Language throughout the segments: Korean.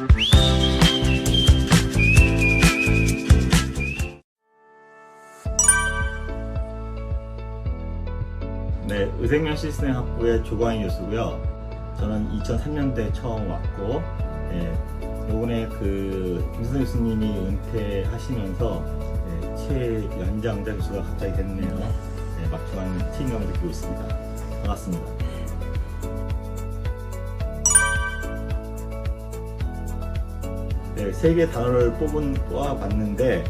네, 의생면 시스템 학부의 조광희 교수고요. 저는 2003년도에 처음 왔고, 요번에 김선생 교수님이 은퇴하시면서 최연장자 교수가 갑자기 됐네요. 막중한 책임감을 느끼고 있습니다. 반갑습니다. 네, 세 개의 단어를 뽑아봤는데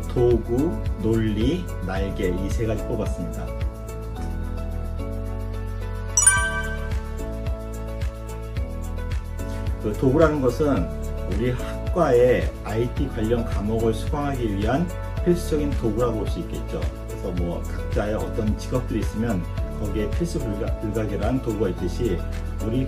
도구, 논리, 날개 이 세 가지 뽑았습니다. 그 도구라는 것은 우리 학과의 IT 관련 과목을 수강하기 위한 필수적인 도구라고 볼 수 있겠죠. 그래서 뭐 각자의 어떤 직업들이 있으면 거기에 필수 불가결한 도구가 있듯이 우리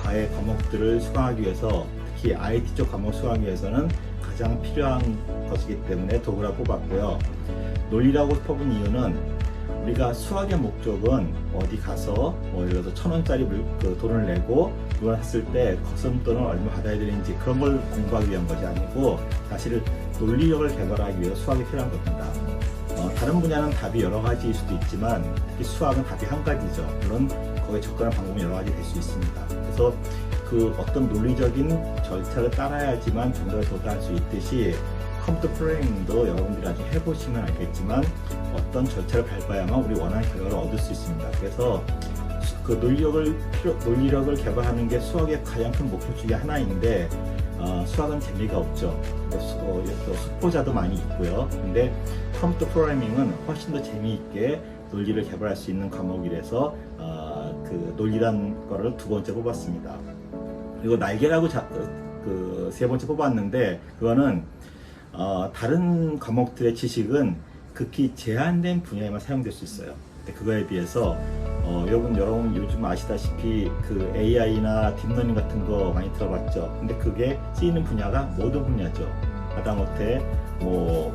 과의 과목들을 수강하기 위해서 특히 IT 쪽 과목 수강하기 위해서는 가장 필요한 것이기 때문에 도구라고 뽑았고요. 논리라고 뽑은 이유는 우리가 수학의 목적은 어디 가서 예를 들어서 1,000원짜리 돈을 내고 그걸 했을 때 거스름돈을 얼마 받아야 되는지 그런 걸 공부하기 위한 것이 아니고 사실 논리력을 개발하기 위해서 수학이 필요한 겁니다. 다른 분야는 답이 여러 가지일 수도 있지만 특히 수학은 답이 한 가지죠. 물론 거기에 접근하는 방법은 여러 가지 될 수 있습니다. 그래서 그 어떤 논리적인 절차를 따라야지만 정답에 도달할 수 있듯이 컴퓨터 프로그래밍도 여러분들이 나중에 해보시면 알겠지만 어떤 절차를 밟아야만 우리 원하는 결과를 얻을 수 있습니다. 그래서 그 논리력을 개발하는 게 수학의 가장 큰 목표 중에 하나인데 수학은 재미가 없죠. 또 숙고자도 많이 있고요. 근데 컴퓨터 프로그래밍은 훨씬 더 재미있게 논리를 개발할 수 있는 과목이라서 그 논리란 거를 두 번째 뽑았습니다. 그리고 날개라고 세 번째 뽑았는데 그거는 다른 과목들의 지식은 극히 제한된 분야에만 사용될 수 있어요. 근데 그거에 비해서 여러분 요즘 아시다시피 그 AI나 딥러닝 같은 거 많이 들어봤죠. 근데 그게 쓰이는 분야가 모든 분야죠. 하다못해 뭐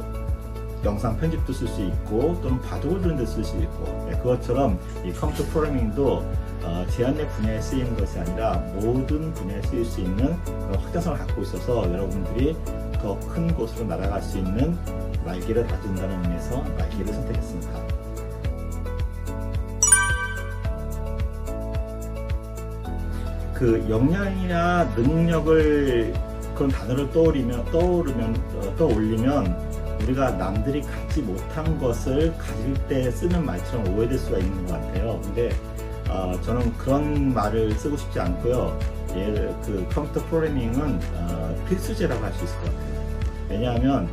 영상 편집도 쓸 수 있고 또는 바둑을 두는 데 쓸 수 있고 그것처럼 이 컴퓨터 프로그래밍도 제한된 분야에 쓰이는 것이 아니라 모든 분야에 쓰일 수 있는 그런 확장성을 갖고 있어서 여러분들이 더 큰 곳으로 날아갈 수 있는 날개를 가진다는 의미에서 날개를 선택했습니다. 그 역량이나 능력을 그런 단어를 떠올리면 우리가 남들이 갖지 못한 것을 가질 때 쓰는 말처럼 오해될 수가 있는 것 같아요. 근데 저는 그런 말을 쓰고 싶지 않고요. 그 컴퓨터 프로그래밍은 필수제라고 할 수 있을 것 같아요. 왜냐하면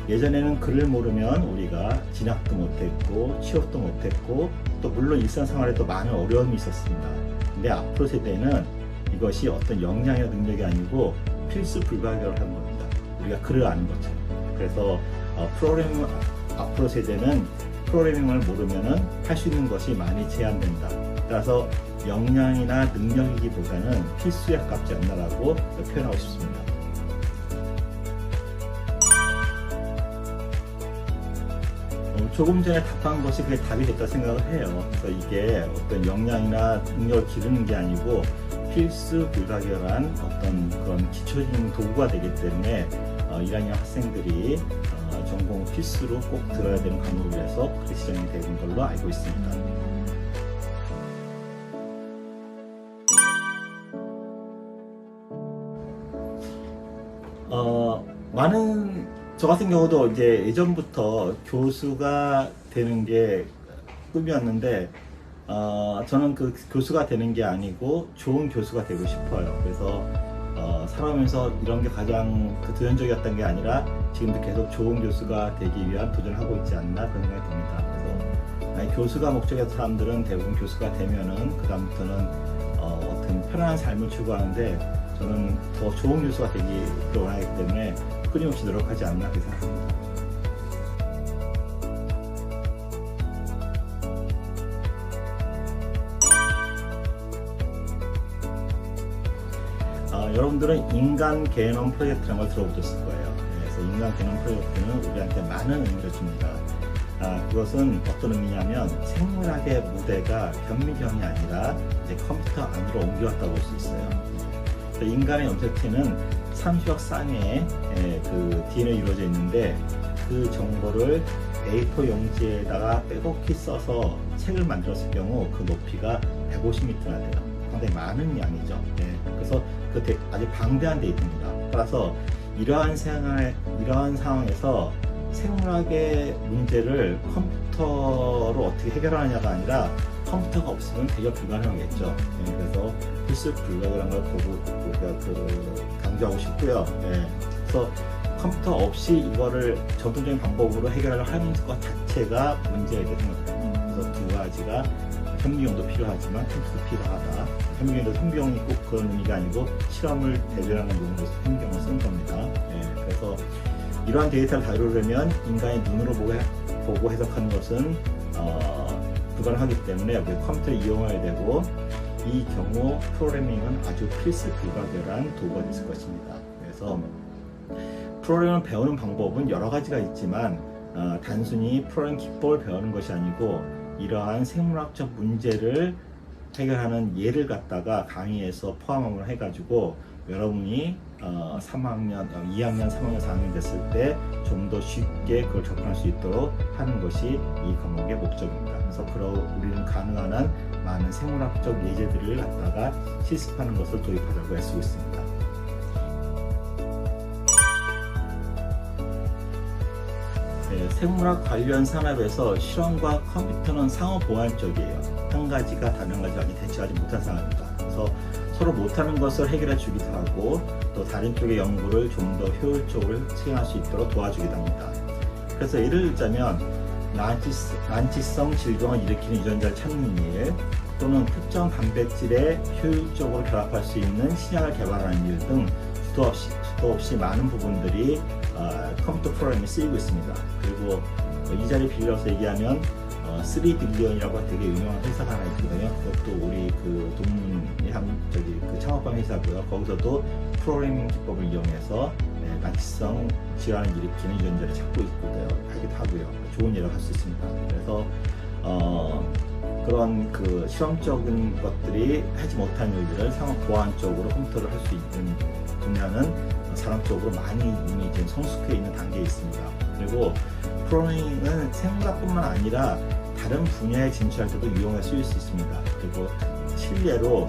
예전에는 글을 모르면 우리가 진학도 못했고 취업도 못했고 또 물론 일상생활에도 많은 어려움이 있었습니다. 근데 앞으로 세대는 이것이 어떤 역량이나 능력이 아니고 필수 불가결한 겁니다. 우리가 글을 아는 것처럼. 그래서 앞으로 세대는 프로그래밍을 모르면은 할 수 있는 것이 많이 제한된다. 따라서 역량이나 능력이기보다는 필수에 가깝지 않나라고 표현하고 싶습니다. 조금 전에 답한 것이 그게 답이 됐다 생각을 해요. 그래서 이게 어떤 역량이나 능력을 기르는 게 아니고 필수 불가결한 어떤 그런 기초적인 도구가 되기 때문에 1학년 학생들이 전공 필수로 꼭 들어야 되는 과목이라서 그렇게 지정이 되는 걸로 알고 있습니다. 저 같은 경우도 이제 예전부터 교수가 되는 게 꿈이었는데 저는 그 교수가 되는 게 아니고 좋은 교수가 되고 싶어요. 그래서 살아오면서 이런 게 가장 도전적이었던 게 아니라 지금도 계속 좋은 교수가 되기 위한 도전을 하고 있지 않나 그런 생각이 듭니다. 그래서 교수가 목적이었던 사람들은 대부분 교수가 되면은 그 다음부터는 어떤 편안한 삶을 추구하는데 저는 더 좋은 교수가 되기를 원하기 때문에 끊임없이 노력하지 않나 그렇게 생각합니다. 여러분들은 인간 개념 프로젝트라는 걸 들어보셨을 거예요. 그래서 인간 개념 프로젝트는 우리한테 많은 의미를 줍니다. 그것은 어떤 의미냐면 생물학의 무대가 현미경이 아니라 이제 컴퓨터 안으로 옮겨왔다고 볼 수 있어요. 인간의 염색체는 30억 쌍의 그 DNA 이루어져 있는데 그 정보를 A4 용지에다가 빼곡히 써서 책을 만들었을 경우 그 높이가 150m나 돼요. 상당히 많은 양이죠. 그래서 그 아주 방대한 데이터입니다. 따라서 이러한 상황에서 생물학의 문제를 컴퓨터로 어떻게 해결하느냐가 아니라 컴퓨터가 없으면 해결 불가능하겠죠. 그래서 필수 불가능한 걸 강조하고 싶고요. 그래서 컴퓨터 없이 이거를 전통적인 방법으로 해결하는 것 자체가 문제가 있다고 생각해요. 그래서 두 가지가 현미경도 필요하지만 컴퓨터도 필요하다. 현미경도 현미경이 꼭 그런 의미가 아니고 실험을 대변하는 용도로 현미경을 쓰는 겁니다. 그래서 이러한 데이터를 다루려면 인간의 눈으로 보고 해석하는 것은 불가능하기 때문에 컴퓨터를 이용해야 되고, 이 경우 프로그래밍은 아주 필수 불가결한 도구가 있을 것입니다. 그래서 프로그래밍을 배우는 방법은 여러 가지가 있지만 단순히 프로그래밍 기법을 배우는 것이 아니고 이러한 생물학적 문제를 해결하는 예를 갖다가 강의에서 포함을 해가지고 여러분이 3학년, 2학년, 3학년, 4학년 됐을 때 좀 더 쉽게 그걸 접근할 수 있도록 하는 것이 이 과목의 목적입니다. 그래서 우리는 가능한 한 많은 생물학적 예제들을 갖다가 실습하는 것을 도입하자고 애쓰고 있습니다. 생물학 관련 산업에서 실험과 컴퓨터는 상호 보완적이에요. 한 가지가 다른 한 가지가 대체하지 못한 상황입니다. 그래서 서로 못하는 것을 해결해 주기도 하고 또 다른 쪽의 연구를 좀 더 효율적으로 수행할 수 있도록 도와주기도 합니다. 그래서 예를 들자면 난치성 질병을 일으키는 유전자를 찾는 일, 또는 특정 단백질에 효율적으로 결합할 수 있는 신약을 개발하는 일 등 수도 없이 많은 부분들이 컴퓨터 프로그램에 쓰이고 있습니다. 그리고 이 자리 빌려서 얘기하면 3빌리언이라고 되게 유명한 회사가 하나 있거든요. 그것도 우리 그 그 창업방 회사고요. 거기서도 프로그래밍 기법을 이용해서 난치성 질환을 일으키는 유전자를 찾고 하기도 하고요. 좋은 예라고 할 수 있습니다. 그래서 그런 그 실험적인 것들이 하지 못한 일들을 상업 보완적으로 컴퓨터를 할 수 있는 분야는 산업적으로 많이 이미 지금 성숙해 있는 단계에 있습니다. 그리고 프로그래밍은 생물학뿐만 아니라 다른 분야에 진출할 때도 유용할 수 있습니다. 그리고 실례로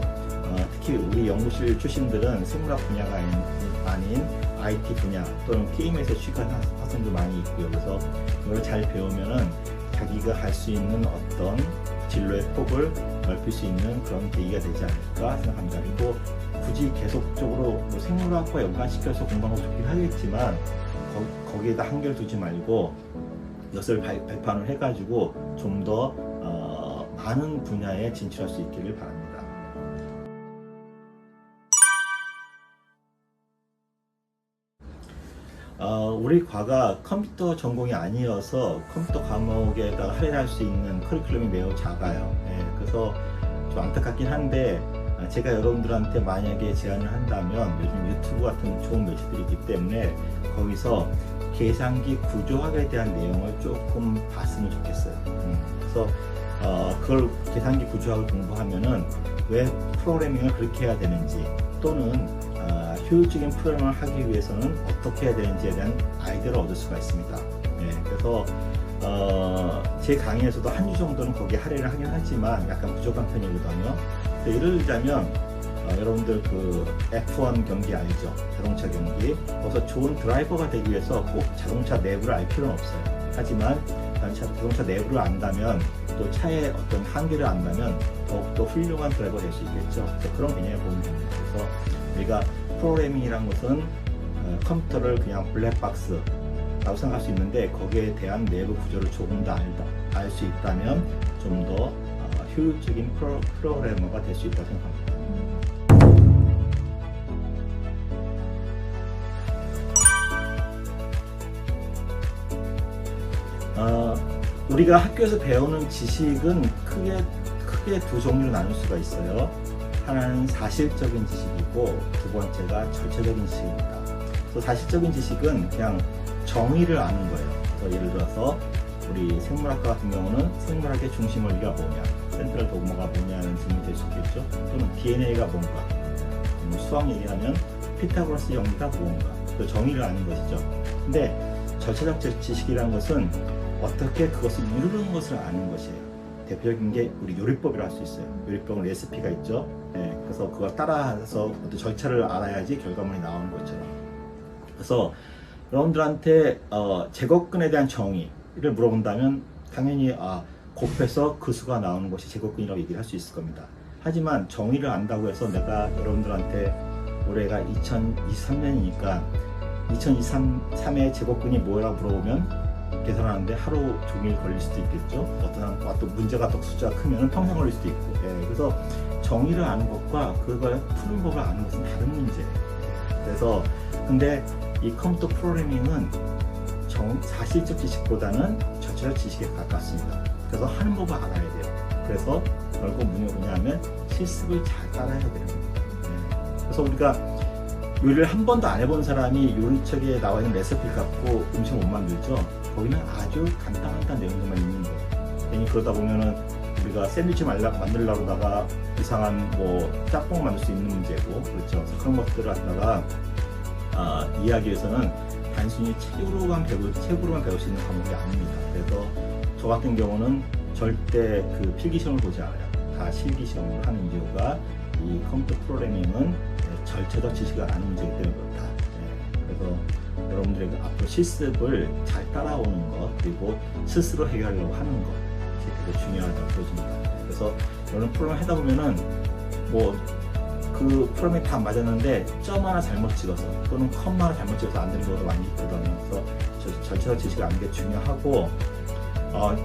특히 우리 연구실 출신들은 생물학 분야가 아닌 IT 분야 또는 게임에서 취직한 학생도 많이 있고요. 그래서 이걸 잘 배우면은 자기가 할 수 있는 어떤 진로의 폭을 넓힐 수 있는 그런 계기가 되지 않을까 생각합니다. 그리고 굳이 계속적으로 생물학과 연관시켜서 공부하는 것도 좋긴 하겠지만 거기에다 한계를 두지 말고 이것을 발판을 해가지고 좀 더 많은 분야에 진출할 수 있기를 바랍니다. 우리 과가 컴퓨터 전공이 아니어서 컴퓨터 과목에다가 할애할 수 있는 커리큘럼이 매우 작아요. 그래서 좀 안타깝긴 한데 제가 여러분들한테 만약에 제안을 한다면 요즘 유튜브 같은 좋은 매체들이 있기 때문에 거기서 계산기 구조학에 대한 내용을 조금 봤으면 좋겠어요. 그래서 그걸 계산기 구조학을 공부하면은 왜 프로그래밍을 그렇게 해야 되는지, 또는 효율적인 프로그래밍을 하기 위해서는 어떻게 해야 되는지에 대한 아이디어를 얻을 수가 있습니다. 그래서 제 강의에서도 한 주 정도는 거기에 할애를 하긴 하지만 약간 부족한 편이거든요. 예를 들자면 여러분들 그 F1 경기 알죠? 자동차 경기. 거기서 좋은 드라이버가 되기 위해서 꼭 자동차 내부를 알 필요는 없어요. 하지만 자동차 내부를 안다면, 또 차의 어떤 한계를 안다면 더욱더 훌륭한 드라이버가 될 수 있겠죠. 그래서 그런 개념을 보면 됩니다. 그래서 우리가 프로그래밍이란 것은 컴퓨터를 그냥 블랙박스라고 생각할 수 있는데 거기에 대한 내부 구조를 조금 더 알 수 있다면 좀 더 효율적인 프로그래머가 될 수 있다고 생각합니다. 우리가 학교에서 배우는 지식은 크게 두 종류로 나눌 수가 있어요. 하나는 사실적인 지식이고 두 번째가 절차적인 지식입니다. 그래서 사실적인 지식은 그냥 정의를 아는 거예요. 그래서 예를 들어서 우리 생물학과 같은 경우는 생물학의 중심 원리가 뭐냐, 센트럴 도그마가 뭐냐는 질문이 될 수 있겠죠. 또는 DNA가 뭔가, 수학 얘기하면 피타고라스 정리가 무언가, 그 정의를 아는 것이죠. 근데 절차적 지식이라는 것은 어떻게 그것을 이루는 것을 아는 것이에요. 대표적인 게 우리 요리법이라 할 수 있어요. 요리법은 레시피가 있죠. 네, 그래서 그걸 따라서 어떤 절차를 알아야지 결과물이 나오는 것처럼. 그래서 여러분들한테 제곱근에 대한 정의를 물어본다면 당연히 곱해서 그 수가 나오는 것이 제곱근이라고 얘기를 할 수 있을 겁니다. 하지만 정의를 안다고 해서 내가 여러분들한테 올해가 2023년이니까 2023의 제곱근이 뭐라고 물어보면 계산하는데 하루 종일 걸릴 수도 있겠죠. 어떤 사람은 또 문제가 또 숫자가 크면 평생 걸릴 수도 있고. 그래서 정의를 아는 것과 그걸 푸는 법을 아는 것은 다른 문제예요. 그래서 근데 이 컴퓨터 프로그래밍은 사실적 지식보다는 절차적 지식에 가깝습니다. 그래서 하는 법을 알아야 돼요. 그래서 결국 뭐냐면 실습을 잘 따라야 되는 겁니다. 그래서 우리가 요리를 한 번도 안 해본 사람이 요리책에 나와 있는 레시피 갖고 음식을 못 만들죠. 거기는 아주 간단한 내용들만 있는 거예요. 괜히 그러다 보면은 우리가 샌드위치 만들려고 하다가 이상한 짬뽕 만들 수 있는 문제고, 그렇죠. 그런 것들을 갖다가 이해하기 위해서는 단순히 책으로만 배울 수 있는 과목이 아닙니다. 그래서 저 같은 경우는 절대 그 필기시험을 보지 않아요. 다 실기시험을 하는 이유가 이 컴퓨터 프로그래밍은 절차적 지식을 아는 문제이기 때문에 그렇다. 그래서 여러분들에게 앞으로 실습을 잘 따라오는 것, 그리고 스스로 해결하려고 하는 것, 이게 되게 중요하다고 보여집니다. 그래서 여러분 프로그램 하다 보면은 그 프로그램이 다 맞았는데 점 하나 잘못 찍어서 또는 컴마 하나 잘못 찍어서 안 되는 경우도 많이 있거든요. 그래서 절차적 지식을 아는 게 중요하고,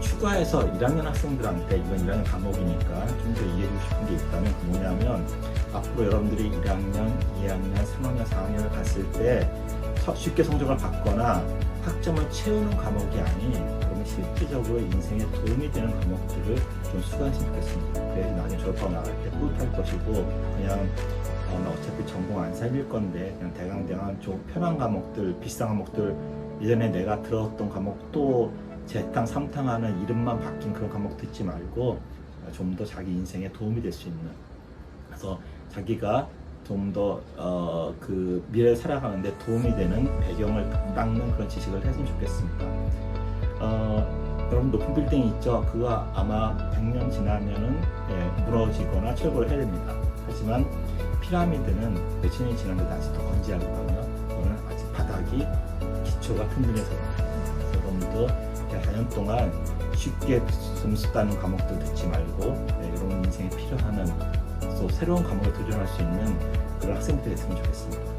추가해서 1학년 학생들한테 이건 1학년 과목이니까 좀 더 이해해주고 싶은 게 있다면 그 뭐냐면, 앞으로 여러분들이 1학년, 2학년, 3학년, 4학년을 갔을 때 쉽게 성적을 받거나 학점을 채우는 과목이 아닌 여러분 실질적으로 인생에 도움이 되는 과목들을 좀 수강했으면 좋겠습니다. 그래서 나중에 졸업하고 나갈 때 뿌듯할 것이고, 그냥 나 어차피 전공 안 살릴 건데 그냥 대강대강 좀 편한 과목들, 비싼 과목들, 예전에 내가 들었던 과목도 재탕, 3탕 하는 이름만 바뀐 그런 과목 듣지 말고 좀 더 자기 인생에 도움이 될 수 있는, 그래서 자기가 좀 더 그 미래를 살아가는데 도움이 되는 배경을 닦는 그런 지식을 했으면 좋겠습니다. 여러분 높은 빌딩이 있죠. 그거 아마 100년 지나면은 무너지거나 철거를 해야 됩니다. 하지만 피라미드는 몇천 년이 지났는데 다시 더 건재하거든요. 그거는 아직 바닥이 기초가 튼튼해서. 그래서 여러분도 4년 동안 쉽게 점수 따는 과목들 듣지 말고 여러분 인생에 필요한 또 새로운 과목에 도전할 수 있는 그런 학생들이 됐으면 좋겠습니다.